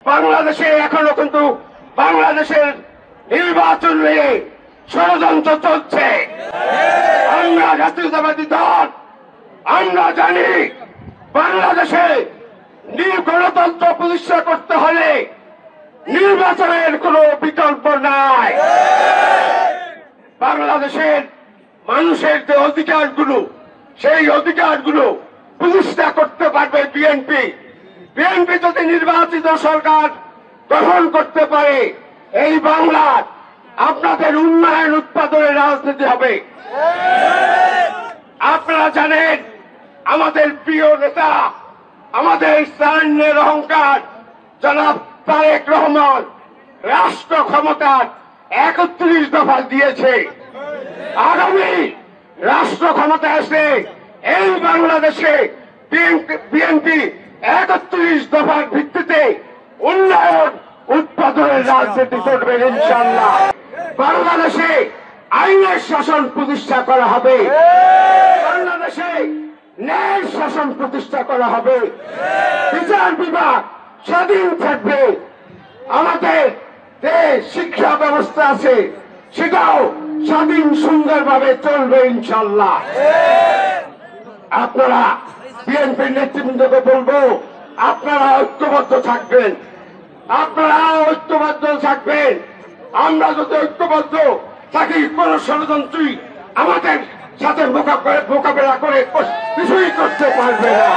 বাংলাদেশে এখনো কিন্তু বাংলাদেশের নির্বাচন নিয়ে ষড়যন্ত্র চলছে। আমরা জাতীয়তাবাদী দল আমরা জানি বাংলাদেশে গণতন্ত্র প্রতিষ্ঠা করতে হলে নির্বাচনের কোনো বিকল্প নাই। বাংলাদেশের মানুষের যে অধিকারগুলো সেই অধিকারগুলো প্রতিষ্ঠা করতে পারবে বিএনপি। বিএনপি যদি নির্বাচিত সরকার গঠন করতে পারে এই বাংলার আপনাদের উন্নয়ন উৎপাদনের রাজনীতি হবে। আপনারা জানেন আমাদের প্রিয় নেতা আমাদের সান্নের অহংকার জনাব তারেক রহমান রাষ্ট্র ক্ষমতার 31 দফা দিয়েছে। আগামী রাষ্ট্র ক্ষমতা আসলে এই বাংলাদেশে বিএনপি 31 দফার ভিত্তিতে উন্নয়ন উৎপাদনের রাজনীতি করবে ইনশাআল্লাহ। বাংলাদেশে আইনের শাসন প্রতিষ্ঠা করা হবে, বাংলাদেশে ন্যায় শাসন প্রতিষ্ঠা করা হবে, বিচার বিভাগ স্বাধীন থাকবে, আমাদের যে শিক্ষা ব্যবস্থা আছে সেটাও স্বাধীন সুন্দরভাবে চলবে ইনশাআল্লাহ। আপনারা বিএনপির নেতৃবৃন্দকে বলবো আপনারা ঐক্যবদ্ধ থাকবেন, আপনারা ঐক্যবদ্ধ থাকবেন। আমরা যদি ঐক্যবদ্ধ থাকি কোন ষড়যন্ত্রী আমাদের সাথে মোকাবেলা করে কিছুই করতে পারবে না।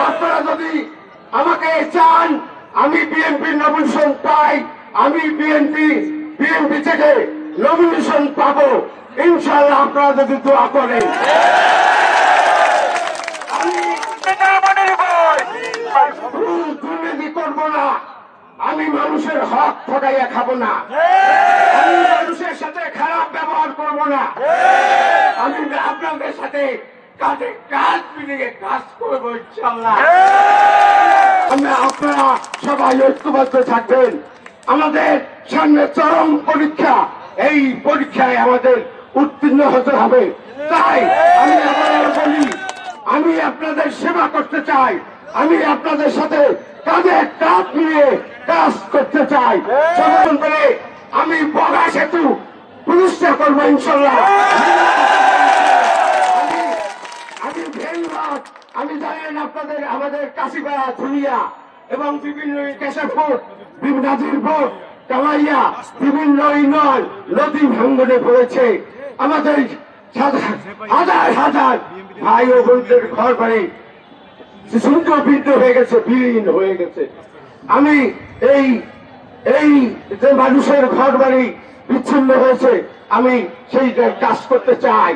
আপনারা যদি আমাকে চান আমি বিএনপির নমিনেশন পাই, আমি বিএনপি থেকে নমিনেশন পাবো ইনশাআল্লাহ। আপনারা যদি দোয়া করেন আমি দুর্নীতি করবো না, আমি মানুষের হক ঠকাইয়া খাবো না, আমি মানুষের সাথে খারাপ ব্যবহার করবো না, আমি আপনাদের সাথে কাঁধে কাঁধ মিলিয়ে কাজ করবো ইনশাআল্লাহ। আপনারা সবাই ঐক্যবদ্ধ থাকবেন। আমাদের সামনে চরম পরীক্ষা, এই পরীক্ষায় আমাদের উত্তীর্ণ হতে হবে। তাই আমি আবার বলি আমি আপনাদের সেবা করতে চাই, আমি আপনাদের সাথে কাঁধে কাঁধ মিলিয়ে কাজ করতে চাই। সমর্থন করে আমি বগা সেতু প্রতিষ্ঠা করবো ইনশাআল্লাহ। আমি জানেন আপনাদের আমাদের কাশিপাড়া ধুলিয়া এবং বিভিন্ন কেশবপুর নাজিরপুর কামাইয়া বিভিন্ন ইউনিয়ন নদী ভাঙ্গনে পড়েছে। আমাদের হাজার হাজার ভাই ও বোনদের ঘর বাড়ি বিদ্ধ হয়ে গেছে, বিলীন হয়ে গেছে। আমি এই যে মানুষের ঘর বাড়ি বিচ্ছিন্ন হয়েছে আমি সেই কাজ করতে চাই।